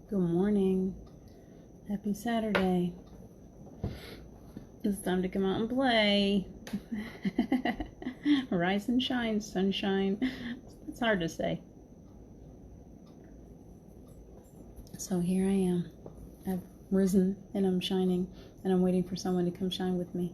Good morning. Happy Saturday. It's time to come out and play. Rise and shine, sunshine. It's hard to say. So here I am. I've risen and I'm shining and I'm waiting for someone to come shine with me.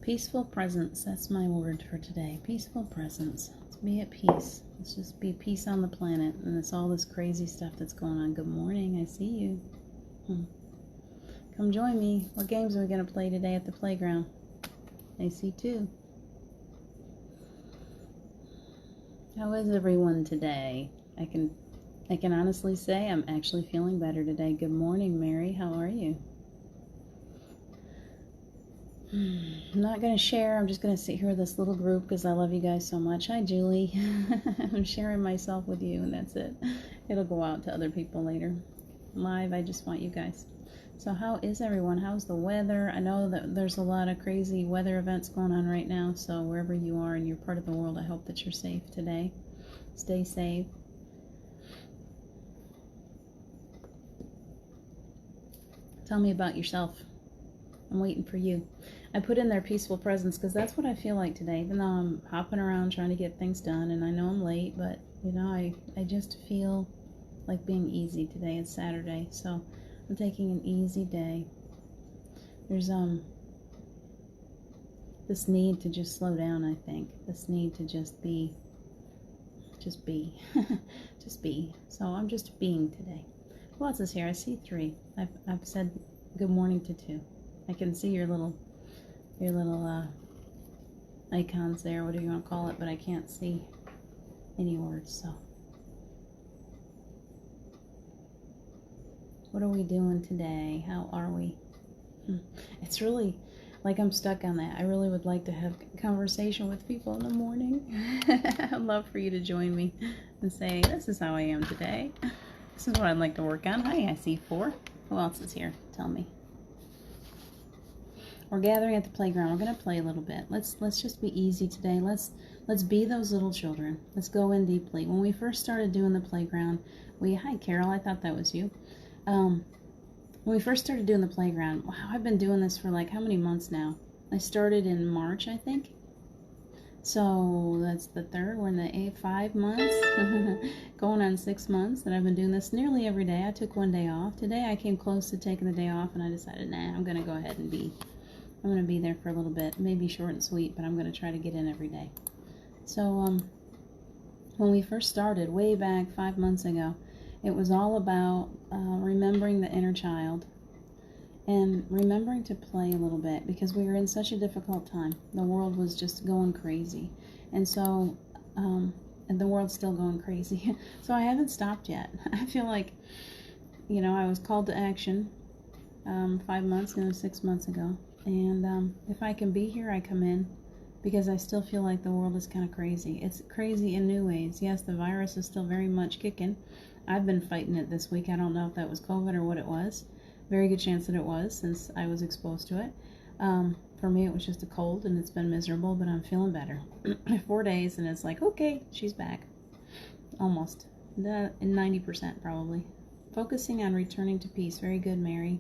Peaceful presence. That's my word for today. Peaceful presence. Let's be at peace. Let's just be peace on the planet. And it's all this crazy stuff that's going on. Good morning. I see you. Come join me. What games are we going to play today at the playground? I see too. How is everyone today? I can honestly say I'm actually feeling better today. Good morning, Mary. How are you? I'm not going to share. I'm just going to sit here with this little group because I love you guys so much. Hi, Julie. I'm sharing myself with you, and that's it. It'll go out to other people later. Live, I just want you guys. So how is everyone? How's the weather? I know that there's a lot of crazy weather events going on right now, so wherever you are in your part of the world, I hope that you're safe today. Stay safe. Tell me about yourself. I'm waiting for you. I put in there peaceful presence because that's what I feel like today, even though I'm hopping around trying to get things done, and I know I'm late, but, I just feel like being easy today. It's Saturday, so I'm taking an easy day. There's, this need to just slow down, I think. This need to just be. Just be. So I'm just being today. Who else is here? I see 3. I've said good morning to 2. I can see your little icons there, whatever you want to call it, but I can't see any words, so. What are we doing today? How are we? It's really like I'm stuck on that. I really would like to have a conversation with people in the morning. I'd love for you to join me and say, this is how I am today. This is what I'd like to work on. Hi, I see 4. Who else is here? Tell me. We're gathering at the playground. We're going to play a little bit. Let's just be easy today. Let's be those little children. Let's go in deeply. When we first started doing the playground, hi Carol, I thought that was you. When we first started doing the playground, wow, I've been doing this for like how many months now? I started in March, I think. So that's the 3rd. We're in the 5 months, going on 6 months that I've been doing this nearly every day. I took one day off. Today I came close to taking the day off, and I decided, nah, I'm going to go ahead and I'm going to be there for a little bit. Maybe short and sweet, but I'm going to try to get in every day. So when we first started, way back 5 months ago, it was all about remembering the inner child and remembering to play a little bit because we were in such a difficult time. The world was just going crazy. And so, and the world's still going crazy. So I haven't stopped yet. I feel like, I was called to action 5 months, 6 months ago. And if I can be here, I come in because I still feel like the world is kind of crazy. It's crazy in new ways. Yes, the virus is still very much kicking. I've been fighting it this week. I don't know if that was COVID or what it was. Very good chance that it was since I was exposed to it. For me, it was just a cold and it's been miserable, but I'm feeling better. 4 days and it's like, okay, she's back. Almost. 90% probably. Focusing on returning to peace. Very good, Mary.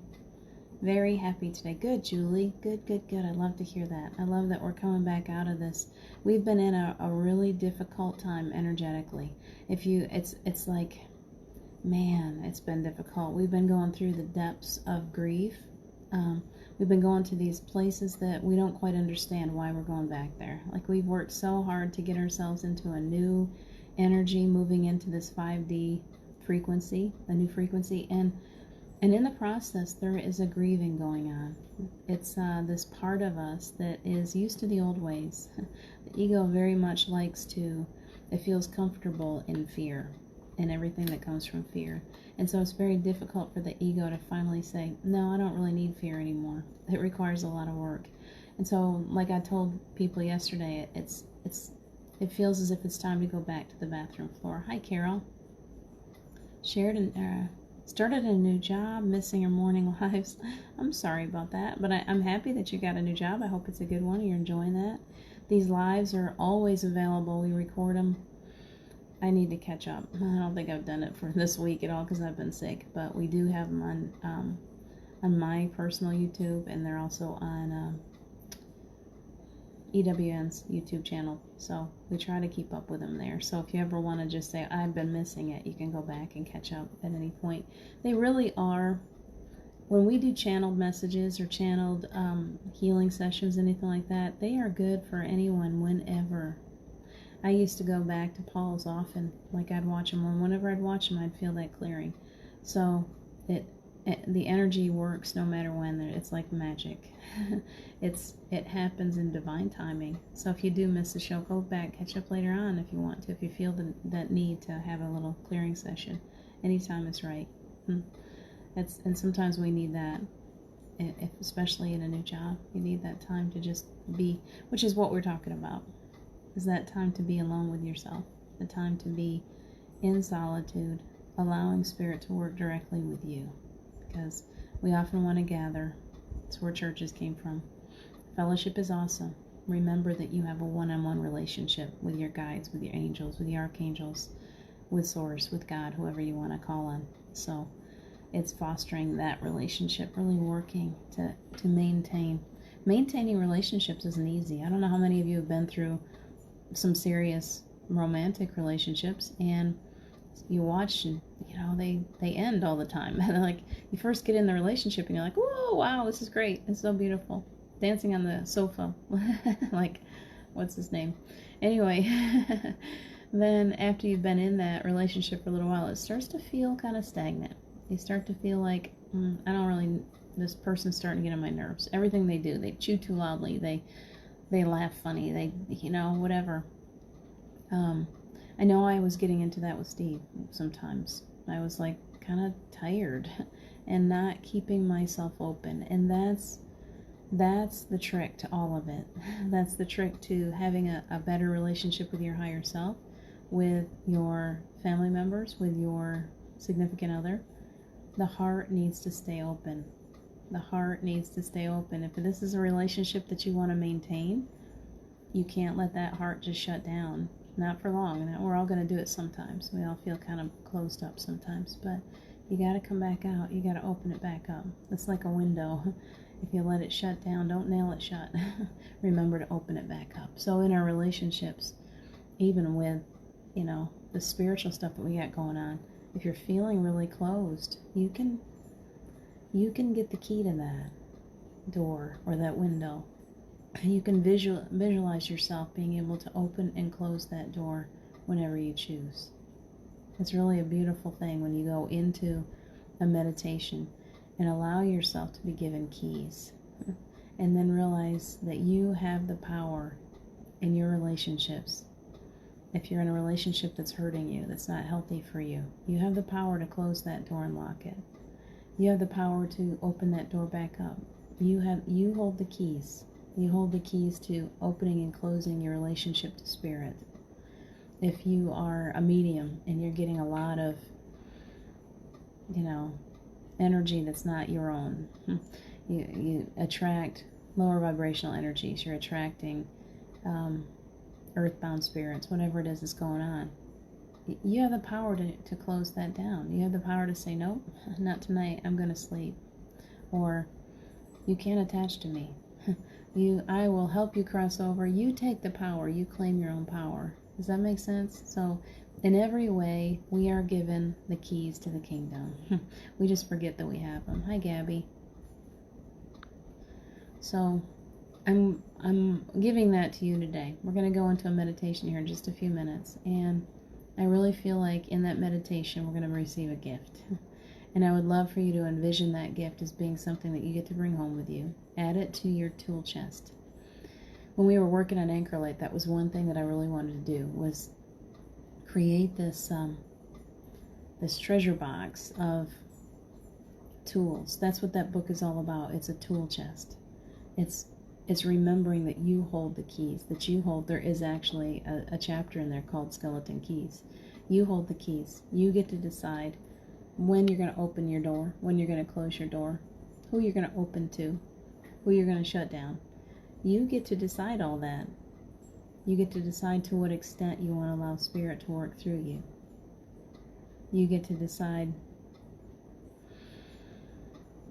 Very happy today. Good, Julie. Good. I love to hear that. I love that we're coming back out of this. We've been in a really difficult time energetically. It's like, man, it's been difficult. We've been going through the depths of grief. We've been going to these places that we don't quite understand why we're going back there. Like we've worked so hard to get ourselves into a new energy, moving into this 5D frequency, a new frequency, and in the process, there is a grieving going on. It's this part of us that is used to the old ways. The ego very much it feels comfortable in fear and everything that comes from fear. And so it's very difficult for the ego to finally say, no, I don't really need fear anymore. It requires a lot of work. And so, like I told people yesterday, it feels as if it's time to go back to the bathroom floor. Hi, Carol. Started a new job, missing your morning lives. I'm sorry about that, but I'm happy that you got a new job. I hope it's a good one. You're enjoying that. These lives are always available. We record them. I need to catch up. I don't think I've done it for this week at all because I've been sick, but we do have them on my personal YouTube, and they're also on EWN's YouTube channel. So we try to keep up with them there. So if you ever want to just say, I've been missing it, you can go back and catch up at any point. They really are. When we do channeled messages or channeled healing sessions, anything like that, they are good for anyone whenever. I used to go back to Paul's often. Like I'd watch them, and whenever I'd watch them, I'd feel that clearing. So the energy works no matter when. It's like magic. It happens in divine timing. So if you do miss the show, go back, catch up later on if you want to. If you feel that need to have a little clearing session, anytime is right. And sometimes we need that, especially in a new job. You need that time to just be, which is what we're talking about. Is that time to be alone with yourself, the time to be in solitude, allowing Spirit to work directly with you. Because we often want to gather. It's where churches came from. Fellowship is awesome. Remember that you have a one-on-one relationship with your guides, with your angels, with the archangels, with Source, with God, whoever you want to call on. So it's fostering that relationship, really working to maintain. Maintaining relationships isn't easy. I don't know how many of you have been through some serious romantic relationships, and you watch, and they end all the time. Like you first get in the relationship and you're like, whoa, wow, this is great, it's so beautiful, dancing on the sofa. Like, what's his name? Anyway, then after you've been in that relationship for a little while, it starts to feel kind of stagnant. You start to feel like, this person's starting to get on my nerves. Everything they do, they chew too loudly, they laugh funny, they whatever. I know I was getting into that with Steve sometimes. I was like kind of tired and not keeping myself open. And that's the trick to all of it. That's the trick to having a better relationship with your higher self, with your family members, with your significant other. The heart needs to stay open. The heart needs to stay open. If this is a relationship that you want to maintain, you can't let that heart just shut down. Not for long. And we're all going to do it sometimes. We all feel kind of closed up sometimes. But you got to come back out. You got to open it back up. It's like a window. If you let it shut down, don't nail it shut. Remember to open it back up. So in our relationships, even with, the spiritual stuff that we got going on, if you're feeling really closed, you can get the key to that door or that window. You can visualize yourself being able to open and close that door whenever you choose. It's really a beautiful thing when you go into a meditation and allow yourself to be given keys, and then realize that you have the power in your relationships. If you're in a relationship that's hurting you, that's not healthy for you, you have the power to close that door and lock it. You have the power to open that door back up. You hold the keys. You hold the keys to opening and closing your relationship to Spirit. If you are a medium and you're getting a lot of, energy that's not your own, you attract lower vibrational energies. You're attracting earthbound spirits, whatever it is that's going on. You have the power to close that down. You have the power to say, nope, not tonight, I'm going to sleep. Or, you can't attach to me. I will help you cross over. You take the power. You claim your own power. Does that make sense? So in every way, we are given the keys to the kingdom. We just forget that we have them. Hi, Gabby. So I'm giving that to you today. We're going to go into a meditation here in just a few minutes. And I really feel like in that meditation, we're going to receive a gift. And I would love for you to envision that gift as being something that you get to bring home with you. Add it to your tool chest. When we were working on Anchor Light, that was one thing that I really wanted to do, was create this treasure box of tools. That's what that book is all about. It's a tool chest. It's remembering that you hold the keys, that you hold. There is actually a chapter in there called Skeleton Keys. You hold the keys. You get to decide when you're going to open your door, when you're going to close your door, who you're going to open to, who you're going to shut down. You get to decide all that. You get to decide to what extent you want to allow Spirit to work through you. You get to decide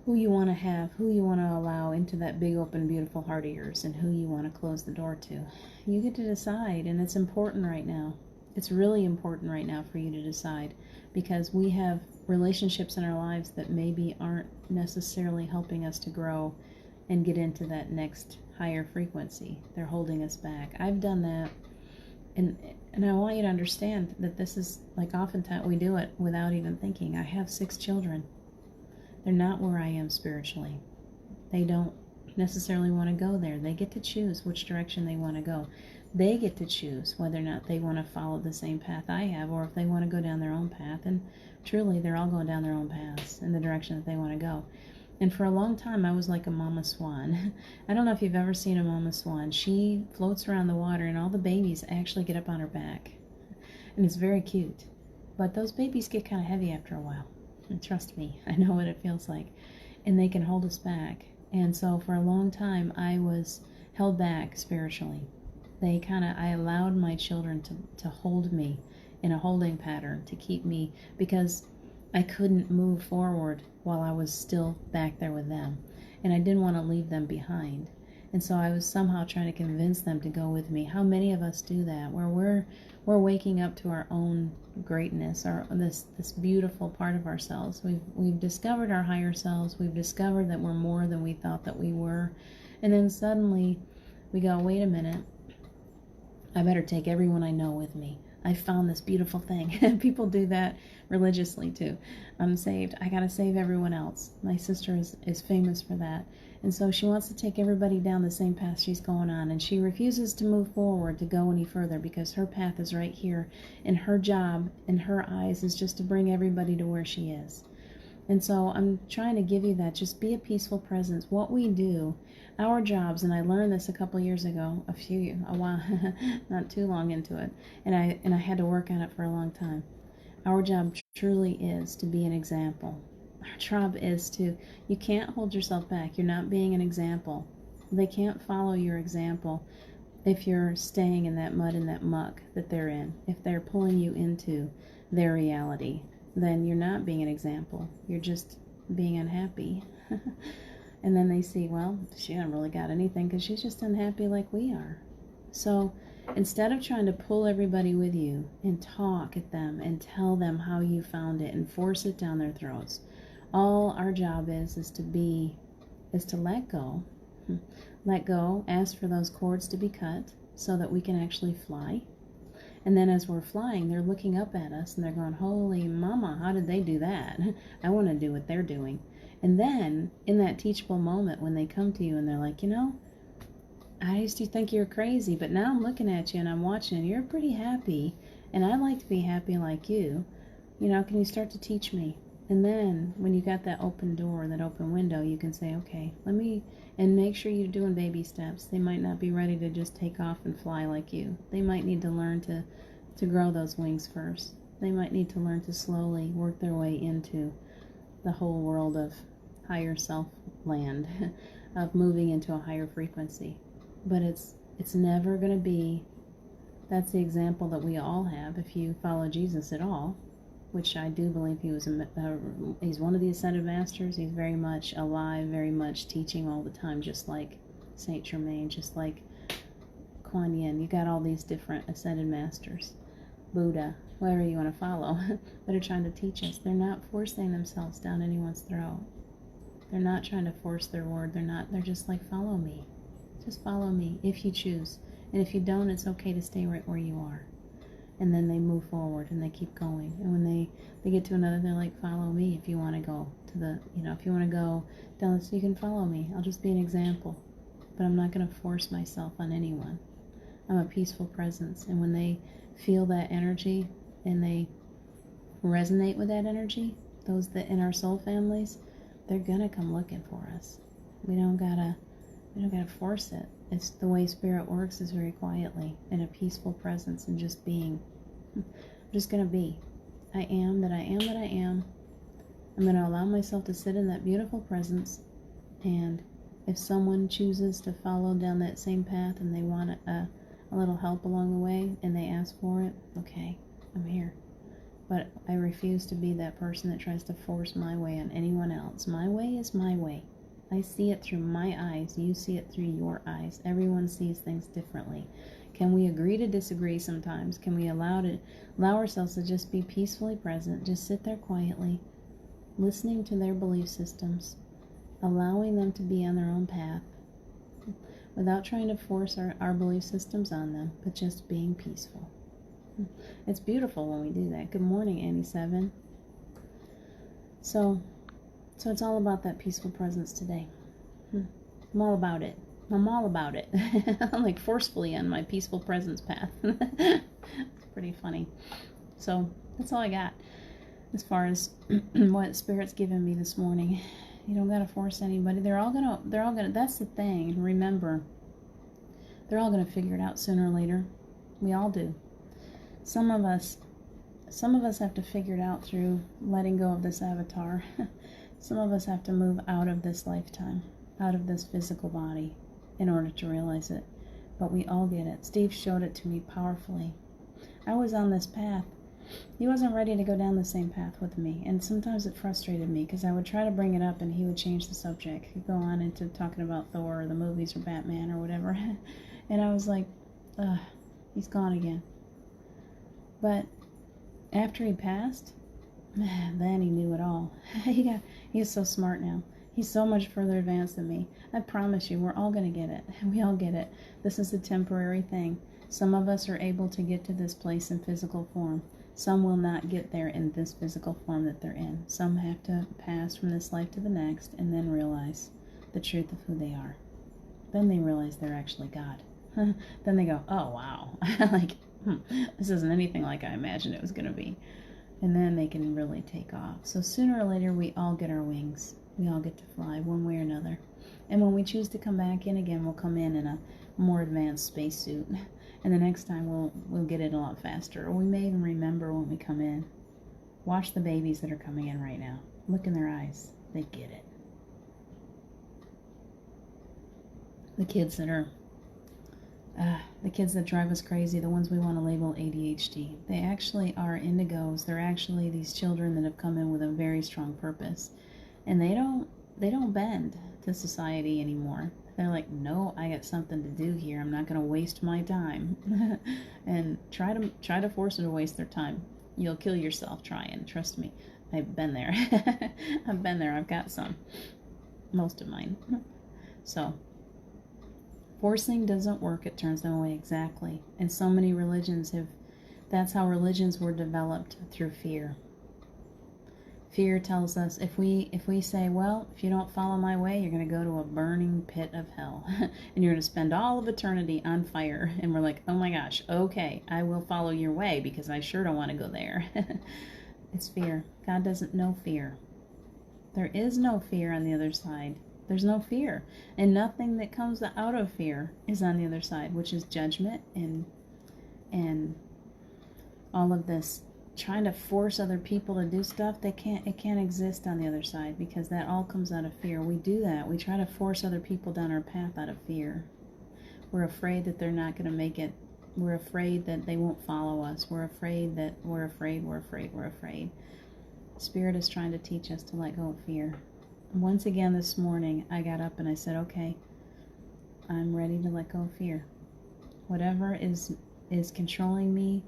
who you want to have, who you want to allow into that big, open, beautiful heart of yours, and who you want to close the door to. You get to decide, and it's important right now. It's really important right now for you to decide, because we have relationships in our lives that maybe aren't necessarily helping us to grow and get into that next higher frequency. They're holding us back. I've done that, and I want you to understand that this is, like, oftentimes we do it without even thinking. I have 6 children. They're not where I am spiritually. They don't necessarily want to go there. They get to choose which direction they want to go. They get to choose whether or not they want to follow the same path I have, or if they want to go down their own path. And truly, they're all going down their own paths in the direction that they want to go. And for a long time, I was like a mama swan. I don't know if you've ever seen a mama swan. She floats around the water, and all the babies actually get up on her back. And it's very cute. But those babies get kind of heavy after a while. And trust me, I know what it feels like. And they can hold us back. And so for a long time, I was held back spiritually. I allowed my children to hold me in a holding pattern, to keep me, because I couldn't move forward while I was still back there with them. And I didn't want to leave them behind. And so I was somehow trying to convince them to go with me. How many of us do that, where we're waking up to our own greatness, or this beautiful part of ourselves. We've discovered our higher selves. We've discovered that we're more than we thought that we were. And then suddenly we go, wait a minute, I better take everyone I know with me. I found this beautiful thing. And people do that religiously too. I'm saved. I gotta save everyone else. My sister is famous for that. And so she wants to take everybody down the same path she's going on, and she refuses to move forward to go any further, because her path is right here, and her job in her eyes is just to bring everybody to where she is. And so I'm trying to give you that. Just be a peaceful presence. What we do, our jobs, and I learned this a couple years ago, a while, not too long into it, and I had to work on it for a long time. Our job truly is to be an example. Our job is you can't hold yourself back. You're not being an example. They can't follow your example if you're staying in that mud and that muck that they're in. If they're pulling you into their reality, then you're not being an example. You're just being unhappy. And then they see, well, she hasn't really got anything because she's just unhappy like we are. So instead of trying to pull everybody with you and talk at them and tell them how you found it and force it down their throats, all our job is to let go. Let go, ask for those cords to be cut so that we can actually fly. And then as we're flying, they're looking up at us and they're going, holy mama, how did they do that? I want to do what they're doing. And then in that teachable moment when they come to you and they're like, I used to think you're crazy, but now I'm looking at you and I'm watching and you're pretty happy, and I'd like to be happy like you. Can you start to teach me? And then when you got that open door, that open window, you can say, okay, and make sure you're doing baby steps. They might not be ready to just take off and fly like you. They might need to learn to grow those wings first. They might need to learn to slowly work their way into the whole world of higher self land, of moving into a higher frequency. But it's never going to be, that's the example that we all have if you follow Jesus at all, which I do believe he's one of the Ascended Masters. He's very much alive, very much teaching all the time, just like Saint Germain, just like Kuan Yin. You got all these different Ascended Masters, Buddha, whoever you want to follow, that are trying to teach us. They're not forcing themselves down anyone's throat. They're not trying to force their word. They're just like, follow me. Just follow me if you choose. And if you don't, it's okay to stay right where you are. And then they move forward and they keep going. And when they get to another, they're like, follow me if you want to go to if you want to go down this, you can follow me. I'll just be an example. But I'm not going to force myself on anyone. I'm a peaceful presence. And when they feel that energy and they resonate with that energy, those that in our soul families, they're going to come looking for us. We don't gotta force it. It's the way Spirit works, is very quietly, in a peaceful presence, and just being. I'm just going to be. I am that I am that I am. I'm going to allow myself to sit in that beautiful presence, and if someone chooses to follow down that same path and they want a a little help along the way and they ask for it, okay, I'm here. But I refuse to be that person that tries to force my way on anyone else. My way is my way. I see it through my eyes. You see it through your eyes. Everyone sees things differently. Can we agree to disagree sometimes? Can we allow ourselves to just be peacefully present, just sit there quietly, listening to their belief systems, allowing them to be on their own path, without trying to force our belief systems on them, but just being peaceful. It's beautiful when we do that. Good morning, Annie 7. So it's all about that peaceful presence today. I'm all about it. I'm all about it. I'm like forcefully on my peaceful presence path. It's pretty funny. So that's all I got as far as what Spirit's given me this morning. You don't gotta force anybody. They're all gonna, that's the thing. Remember, they're all gonna figure it out sooner or later. We all do. Some of us have to figure it out through letting go of this avatar. Some of us have to move out of this lifetime, out of this physical body in order to realize it. But we all get it. Steve showed it to me powerfully. I was on this path. He wasn't ready to go down the same path with me. And sometimes it frustrated me because I would try to bring it up and he would change the subject. He'd go on into talking about Thor or the movies or Batman or whatever. And I was like, he's gone again. But after he passed, then he knew it all. He's so smart now. He's so much further advanced than me. I promise you, we're all going to get it. We all get it. This is a temporary thing. Some of us are able to get to this place in physical form. Some will not get there in this physical form that they're in. Some have to pass from this life to the next and then realize the truth of who they are. Then they realize they're actually God. Then they go, oh, wow. Like, this isn't anything like I imagined it was going to be. And then they can really take off. So sooner or later, we all get our wings. We all get to fly one way or another. And when we choose to come back in again, we'll come in a more advanced spacesuit. And the next time, we'll get it a lot faster. Or we may even remember when we come in. Watch the babies that are coming in right now. Look in their eyes. They get it. The kids that drive us crazy, the ones we want to label ADHD, they actually are indigos. They're actually these children that have come in with a very strong purpose. And they don't bend to society anymore. They're like, no, I got something to do here. I'm not going to waste my time. And try to force them to waste their time. You'll kill yourself trying. Trust me. I've been there. I've been there. I've got some. Most of mine. So forcing doesn't work. It turns them away. Exactly. And so many religions that's how religions were developed, through fear. Fear tells us if we say, well, if you don't follow my way, you're going to go to a burning pit of hell. And you're going to spend all of eternity on fire. And we're like, oh my gosh, okay, I will follow your way because I sure don't want to go there. It's fear. God doesn't know fear. There is no fear on the other side. There's no fear. And nothing that comes out of fear is on the other side, which is judgment and all of this trying to force other people to do stuff. It can't exist on the other side because that all comes out of fear. We do that. We try to force other people down our path out of fear. We're afraid that they're not going to make it. We're afraid that they won't follow us. We're afraid. Spirit is trying to teach us to let go of fear. Once again this morning, I got up and I said, okay, I'm ready to let go of fear. Whatever is controlling me,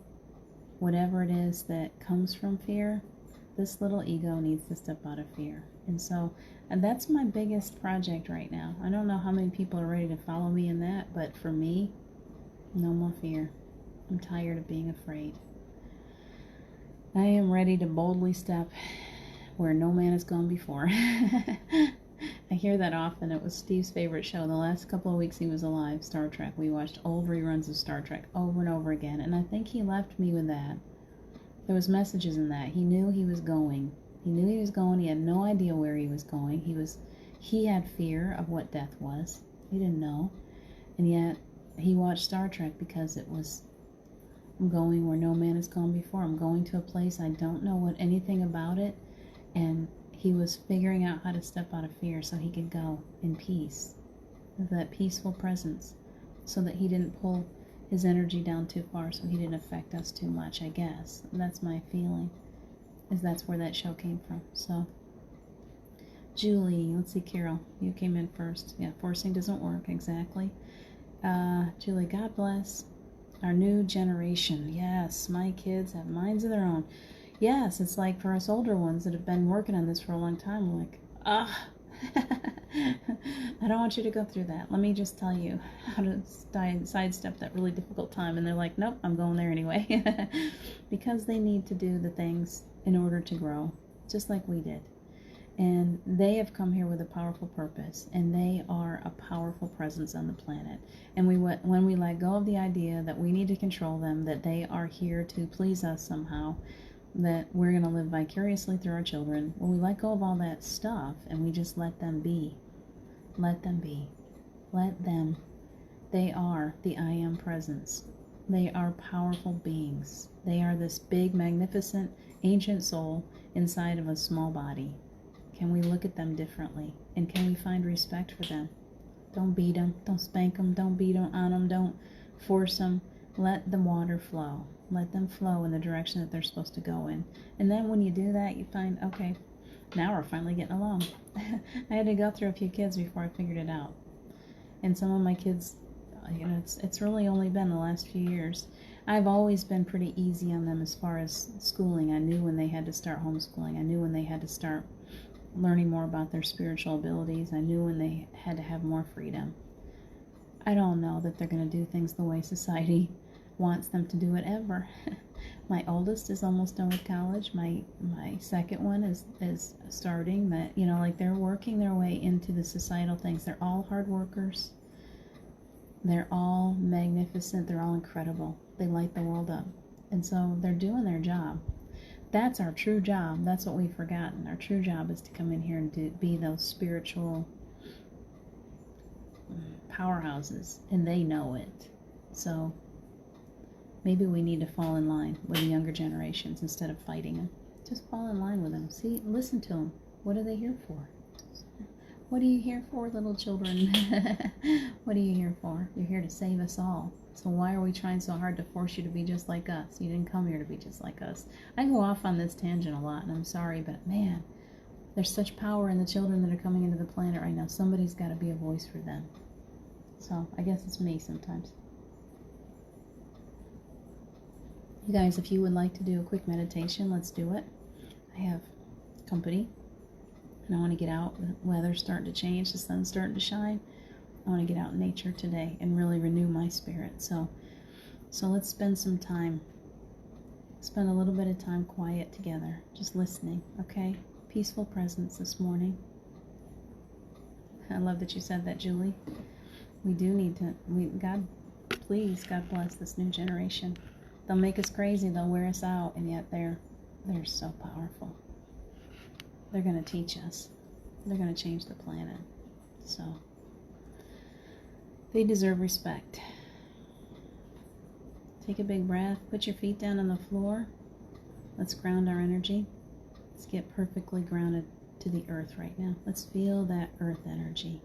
whatever it is that comes from fear, this little ego needs to step out of fear. And that's my biggest project right now. I don't know how many people are ready to follow me in that, but for me, no more fear. I'm tired of being afraid. I am ready to boldly step where no man has gone before. I hear that often. It was Steve's favorite show. The last couple of weeks he was alive, Star Trek. We watched old reruns of Star Trek over and over again, and I think he left me with that. There was messages in that. He knew he was going. He had no idea where he was going. He had fear of what death was. He didn't know. And yet he watched Star Trek because it was, I'm going where no man has gone before. I'm going to a place I don't know anything about it. And he was figuring out how to step out of fear so he could go in peace, with that peaceful presence, so that he didn't pull his energy down too far so he didn't affect us too much, I guess. That's my feeling, is that's where that show came from. So, Julie, let's see, Carol, you came in first. Yeah, forcing doesn't work, exactly. Julie, God bless our new generation. Yes, my kids have minds of their own. Yes, it's like for us older ones that have been working on this for a long time, we're like, I don't want you to go through that. Let me just tell you how to sidestep that really difficult time. And they're like, nope, I'm going there anyway. Because they need to do the things in order to grow, just like we did. And they have come here with a powerful purpose, and they are a powerful presence on the planet. And when we let go of the idea that we need to control them, that they are here to please us somehow, that we're going to live vicariously through our children, when we let go of all that stuff and we just let them be, let them be, let them. They are the I Am presence. They are powerful beings. They are this big, magnificent, ancient soul inside of a small body. Can we look at them differently? And can we find respect for them? Don't beat them. Don't spank them. Don't beat them on them. Don't force them. Let the water flow. Let them flow in the direction that they're supposed to go in. And then when you do that, you find, okay, now we're finally getting along. I had to go through a few kids before I figured it out. And some of my kids, it's really only been the last few years. I've always been pretty easy on them as far as schooling. I knew when they had to start homeschooling. I knew when they had to start learning more about their spiritual abilities. I knew when they had to have more freedom. I don't know that they're going to do things the way society wants them to do it ever. My oldest is almost done with college. My second one is starting that, like they're working their way into the societal things. They're all hard workers. They're all magnificent. They're all incredible. They light the world up. And so they're doing their job. That's our true job. That's what we've forgotten. Our true job is to come in here and be those spiritual powerhouses, and they know it. So maybe we need to fall in line with the younger generations instead of fighting them. Just fall in line with them. See, listen to them. What are they here for? What are you here for, little children? What are you here for? You're here to save us all. So why are we trying so hard to force you to be just like us? You didn't come here to be just like us. I go off on this tangent a lot, and I'm sorry, but man, there's such power in the children that are coming into the planet right now. Somebody's got to be a voice for them. So I guess it's me sometimes. You guys, if you would like to do a quick meditation, let's do it. I have company, and I want to get out. The weather's starting to change. The sun's starting to shine. I want to get out in nature today and really renew my spirit. So let's spend some time. Spend a little bit of time quiet together, just listening, okay? Peaceful presence this morning. I love that you said that, Julie. We do need to, God bless this new generation. They'll make us crazy, they'll wear us out, and yet they're so powerful. They're going to teach us. They're going to change the planet. So they deserve respect. Take a big breath. Put your feet down on the floor. Let's ground our energy. Let's get perfectly grounded to the earth right now. Let's feel that earth energy.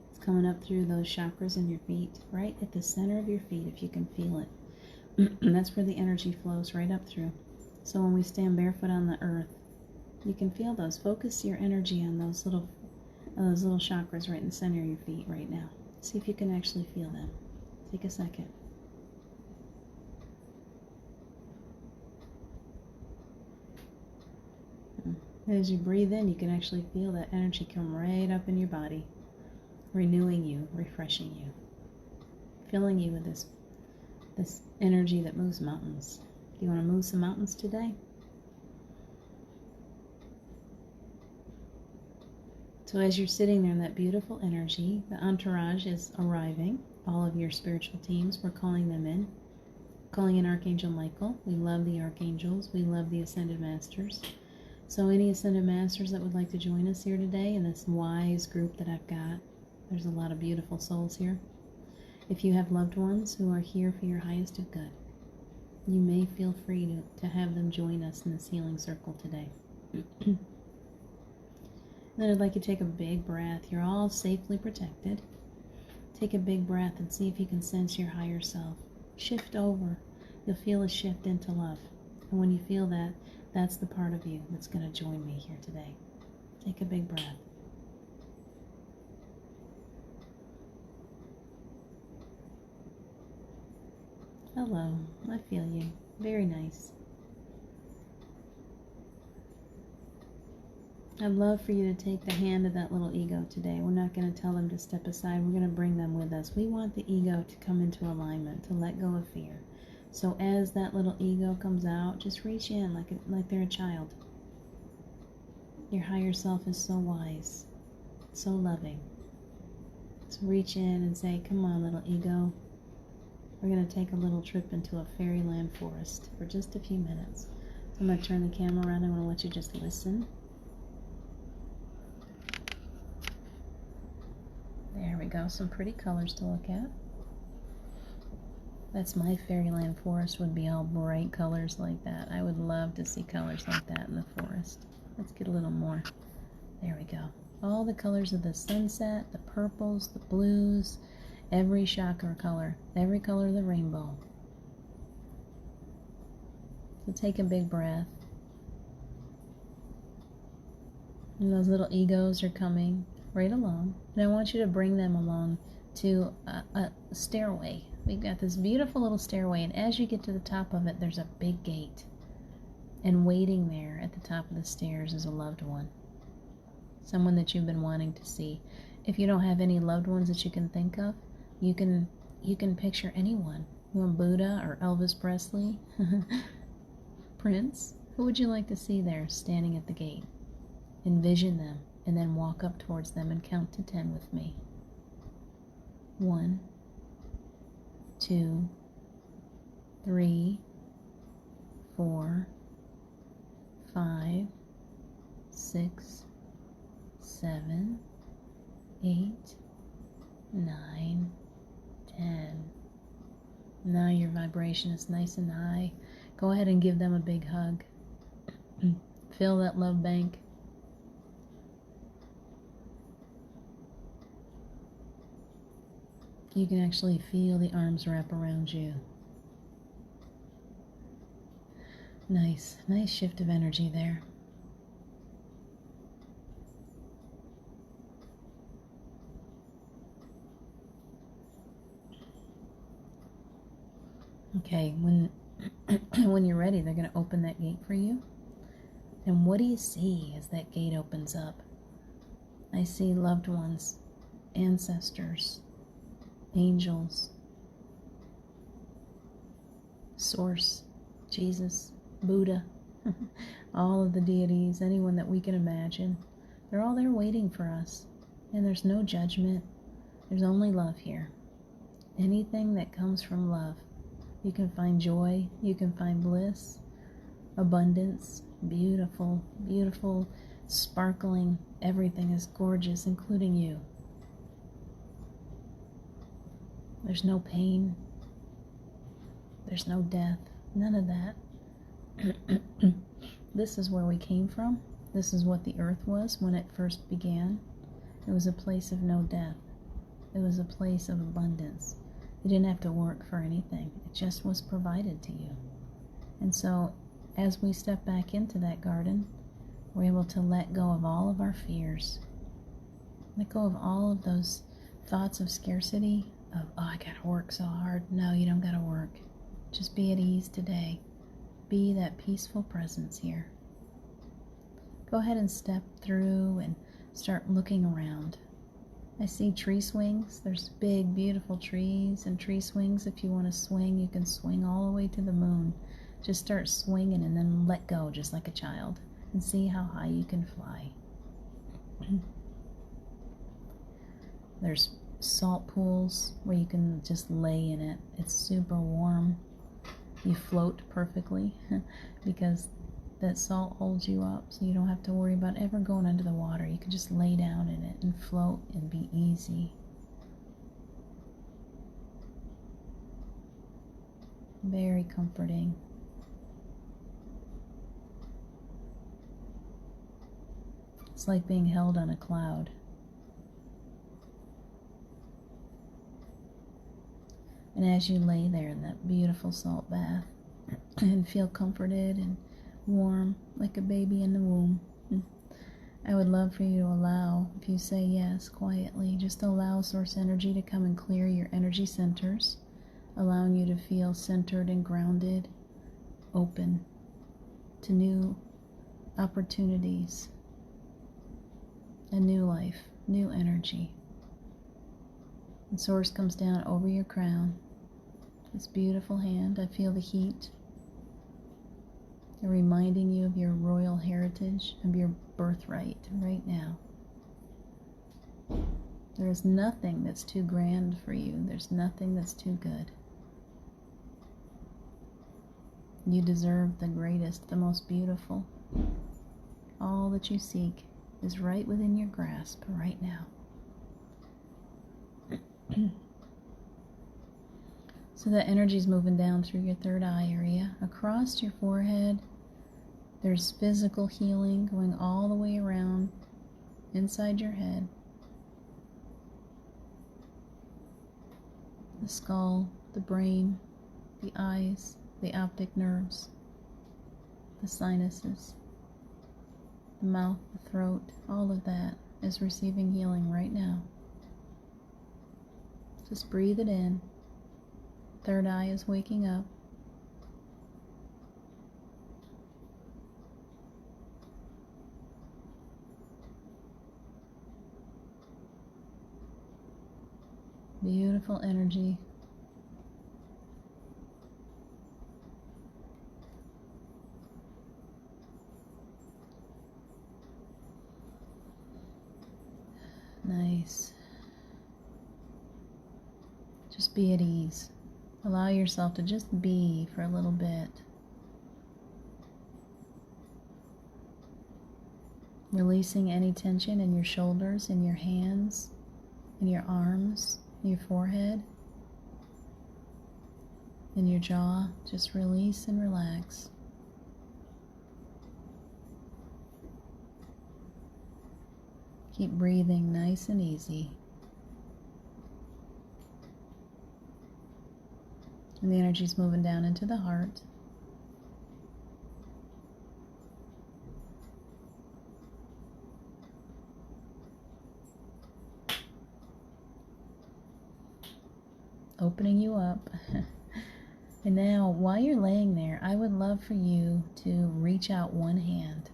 It's coming up through those chakras in your feet, right at the center of your feet, if you can feel it. That's where the energy flows right up through. So when we stand barefoot on the earth, you can feel those. Focus your energy on those little chakras right in the center of your feet right now. See if you can actually feel them. Take a second. As you breathe in, you can actually feel that energy come right up in your body, renewing you, refreshing you, filling you with this energy that moves mountains. Do you want to move some mountains today? So as you're sitting there in that beautiful energy, the entourage is arriving. All of your spiritual teams, we're calling them in. Calling in Archangel Michael. We love the archangels. We love the Ascended Masters. So any Ascended Masters that would like to join us here today in this wise group that I've got, there's a lot of beautiful souls here. If you have loved ones who are here for your highest of good, you may feel free to have them join us in this healing circle today. Then I'd like you to take a big breath. You're all safely protected. Take a big breath and see if you can sense your higher self. Shift over. You'll feel a shift into love. And when you feel that, that's the part of you that's going to join me here today. Take a big breath. Hello, I feel you. Very nice. I'd love for you to take the hand of that little ego today. We're not going to tell them to step aside. We're going to bring them with us. We want the ego to come into alignment, to let go of fear. So as that little ego comes out, just reach in like they're a child. Your higher self is so wise, so loving. So reach in and say, come on, little ego. We're going to take a little trip into a fairyland forest for just a few minutes. So I'm going to turn the camera around. I want to let you just listen. There we go, some pretty colors to look at. That's my fairyland forest, would be all bright colors like that. I would love to see colors like that in the forest. Let's get a little more. There we go. All the colors of the sunset, the purples, the blues, every chakra color, every color of the rainbow. So take a big breath. And those little egos are coming right along. And I want you to bring them along to a stairway. We've got this beautiful little stairway, and as you get to the top of it, there's a big gate. And waiting there at the top of the stairs is a loved one. Someone that you've been wanting to see. If you don't have any loved ones that you can think of, you can picture anyone. You want Buddha or Elvis Presley? Prince? Who would you like to see there standing at the gate? Envision them. And then walk up towards them and count to 10 with me. 1, 2, 3, 4, 5, 6, 7, 8, 9, 10. Now your vibration is nice and high. Go ahead and give them a big hug. Fill that love bank. You can actually feel the arms wrap around you. Nice shift of energy there. Okay, when you're ready, they're going to open that gate for you. And what do you see as that gate opens up? I see loved ones, ancestors, angels, Source, Jesus, Buddha, all of the deities, anyone that we can imagine. They're all there waiting for us. And there's no judgment. There's only love here. Anything that comes from love. You can find joy. You can find bliss, abundance, beautiful, beautiful, sparkling. Everything is gorgeous, including you. There's no pain. There's no death. None of that. This is where we came from. This is what the earth was when it first began. It was a place of no death. It was a place of abundance. You didn't have to work for anything. It just was provided to you. And so, as we step back into that garden, we're able to let go of all of our fears. Let go of all of those thoughts of scarcity, of, oh, I gotta work so hard. No, you don't gotta work. Just be at ease today. Be that peaceful presence here. Go ahead and step through and start looking around. I see tree swings. There's big, beautiful trees and tree swings. If you want to swing, you can swing all the way to the moon. Just start swinging and then let go just like a child and see how high you can fly. There's salt pools where you can just lay in it. It's super warm. You float perfectly because that salt holds you up, so you don't have to worry about ever going under the water. You can just lay down in it and float and be easy. Very comforting. It's like being held on a cloud. And as you lay there in that beautiful salt bath and feel comforted and warm like a baby in the womb, I would love for you to allow, if you say yes quietly, just allow source energy to come and clear your energy centers, allowing you to feel centered and grounded, open to new opportunities, a new life, new energy. And source comes down over your crown. This beautiful hand, I feel the heat. They're reminding you of your royal heritage, of your birthright right now. There is nothing that's too grand for you. There's nothing that's too good. You deserve the greatest, the most beautiful. All that you seek is right within your grasp right now. So the energy is moving down through your third eye area, across your forehead. There's physical healing going all the way around inside your head. The skull, the brain, the eyes, the optic nerves, the sinuses, the mouth, the throat, all of that is receiving healing right now. Just breathe it in. Third eye is waking up. Beautiful energy. Nice. Just be at ease. Allow yourself to just be for a little bit. Releasing any tension in your shoulders, in your hands, in your arms, in your forehead, in your jaw. Just release and relax. Keep breathing nice and easy. And the energy's moving down into the heart. Opening you up. And now, while you're laying there, I would love for you to reach out one hand.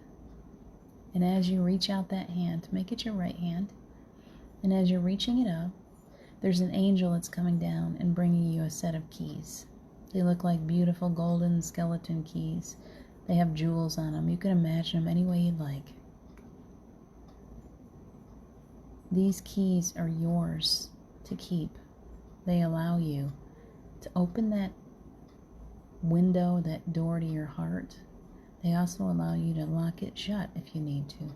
And as you reach out that hand, make it your right hand. And as you're reaching it up, there's an angel that's coming down and bringing you a set of keys. They look like beautiful golden skeleton keys. They have jewels on them. You can imagine them any way you'd like. These keys are yours to keep. They allow you to open that window, that door to your heart. They also allow you to lock it shut if you need to.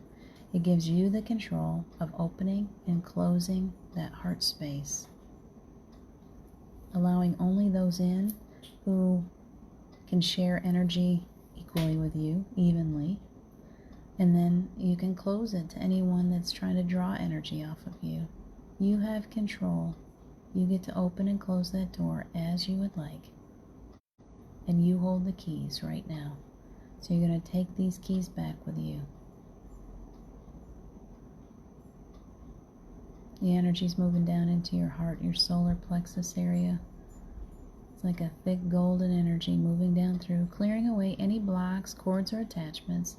It gives you the control of opening and closing that heart space, allowing only those in who can share energy equally with you, evenly, and then you can close it to anyone that's trying to draw energy off of you. You have control. You get to open and close that door as you would like, and you hold the keys right now. So you're going to take these keys back with you. The energy's moving down into your heart, your solar plexus area. It's like a thick golden energy moving down through, clearing away any blocks, cords, or attachments,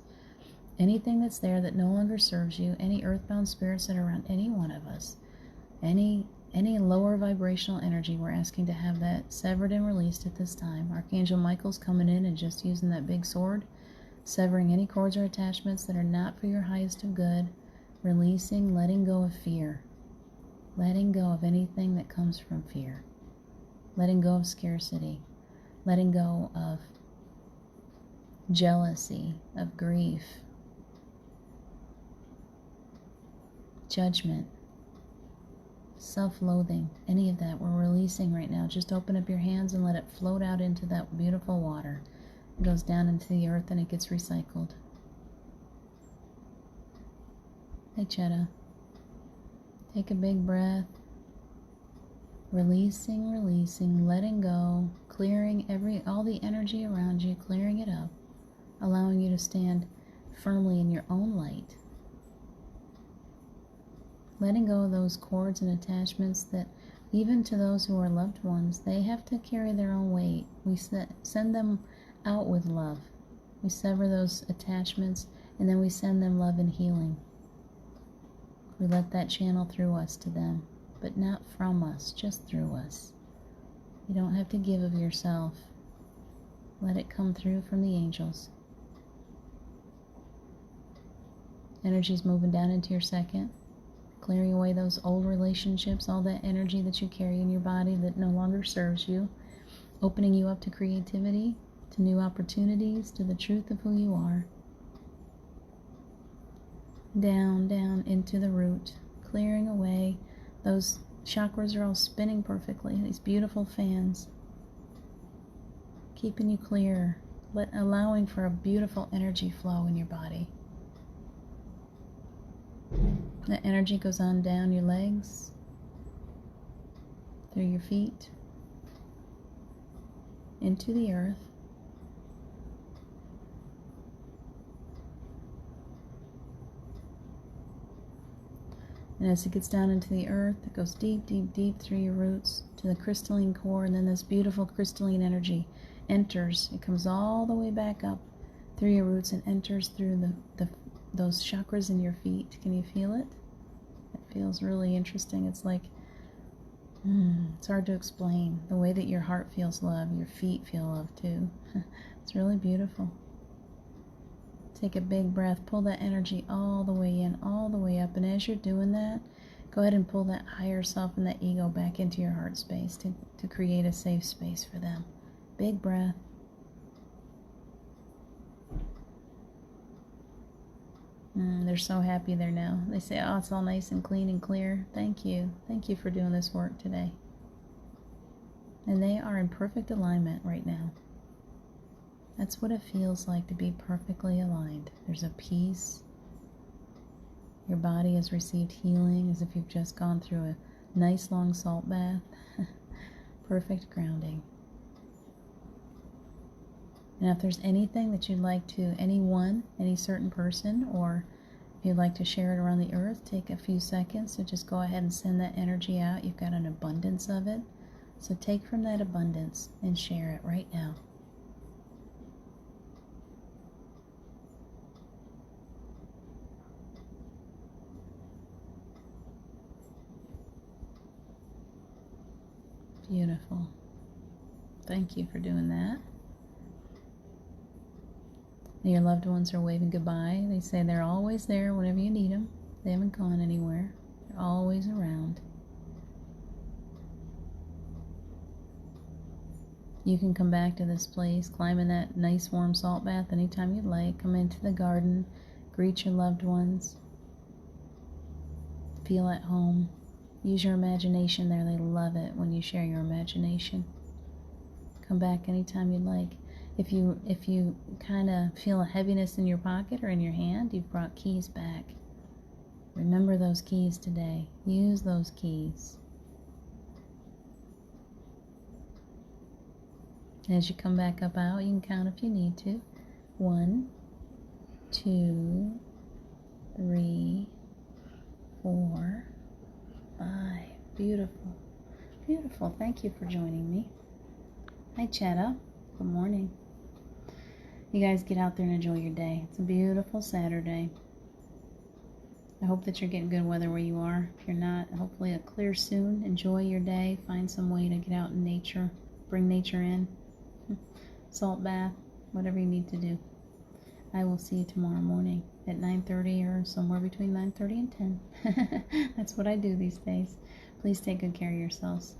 anything that's there that no longer serves you, any earthbound spirits that are around any one of us, any lower vibrational energy, we're asking to have that severed and released at this time. Archangel Michael's coming in and just using that big sword, severing any cords or attachments that are not for your highest of good, releasing, letting go of fear, letting go of anything that comes from fear, letting go of scarcity, letting go of jealousy, of grief, judgment, self-loathing, any of that we're releasing right now. Just open up your hands and let it float out into that beautiful water. It goes down into the earth and it gets recycled. Hey, Chetta. Take a big breath. Releasing, releasing, letting go, clearing all the energy around you, clearing it up, allowing you to stand firmly in your own light. Letting go of those cords and attachments that, even to those who are loved ones, they have to carry their own weight. We send them out with love. We sever those attachments, and then we send them love and healing. We let that channel through us to them, but not from us, just through us. You don't have to give of yourself. Let it come through from the angels. Energy's moving down into your second, clearing away those old relationships, all that energy that you carry in your body that no longer serves you, opening you up to creativity, to new opportunities, to the truth of who you are. Down, down into the root, clearing away. Those chakras are all spinning perfectly, these beautiful fans, keeping you clear, allowing for a beautiful energy flow in your body. That energy goes on down your legs, through your feet, into the earth. And as it gets down into the earth, it goes deep, deep, deep through your roots to the crystalline core, and then this beautiful crystalline energy enters. It comes all the way back up through your roots and enters through those chakras in your feet. Can you feel it? It feels really interesting. It's like, it's hard to explain. The way that your heart feels love, your feet feel love too. It's really beautiful. Take a big breath, pull that energy all the way in, all the way up, and as you're doing that, go ahead and pull that higher self and that ego back into your heart space to create a safe space for them. Big breath. They're so happy there now. They say, oh, it's all nice and clean and clear. Thank you. Thank you for doing this work today. And they are in perfect alignment right now. That's what it feels like to be perfectly aligned. There's a peace. Your body has received healing as if you've just gone through a nice long salt bath. Perfect grounding. Now, if there's anything that you'd like to, any certain person, or if you'd like to share it around the earth, take a few seconds to just go ahead and send that energy out. You've got an abundance of it. So take from that abundance and share it right now. Beautiful. Thank you for doing that. And your loved ones are waving goodbye. They say they're always there whenever you need them. They haven't gone anywhere. They're always around. You can come back to this place, climb in that nice warm salt bath anytime you'd like. Come into the garden, greet your loved ones. Feel at home. Use your imagination there. They love it when you share your imagination. Come back anytime you'd like. If you kind of feel a heaviness in your pocket or in your hand, you've brought keys back. Remember those keys today. Use those keys. As you come back up out, you can count if you need to. 1, 2, 3, 4, 5. Beautiful. Beautiful. Thank you for joining me. Hi, Chetta. Good morning. You guys get out there and enjoy your day. It's a beautiful Saturday. I hope that you're getting good weather where you are. If you're not, hopefully it'll clear soon. Enjoy your day. Find some way to get out in nature. Bring nature in. Salt bath. Whatever you need to do. I will see you tomorrow morning at 9:30 or somewhere between 9:30 and 10. That's what I do these days. Please take good care of yourselves.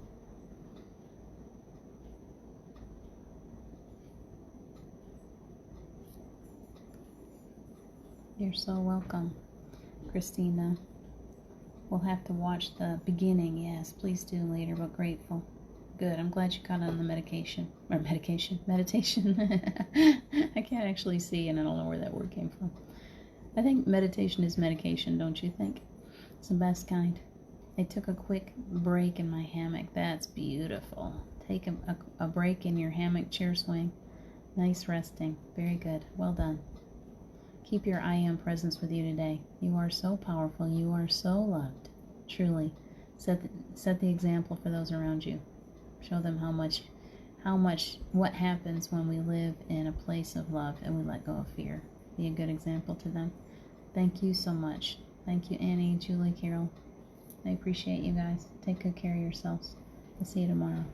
You're so welcome, Christina. We'll have to watch the beginning. Yes, please do later, but grateful. Good. I'm glad you caught on the meditation. Meditation. I can't actually see, and I don't know where that word came from. I think meditation is medication, don't you think? It's the best kind. I took a quick break in my hammock. That's beautiful. Take a break in your hammock chair swing. Nice resting. Very good. Well done. Keep your I am presence with you today. You are so powerful. You are so loved. Truly. Set the example for those around you. Show them what happens when we live in a place of love and we let go of fear. Be a good example to them. Thank you so much. Thank you, Annie, Julie, Carol. I appreciate you guys. Take good care of yourselves. I'll see you tomorrow.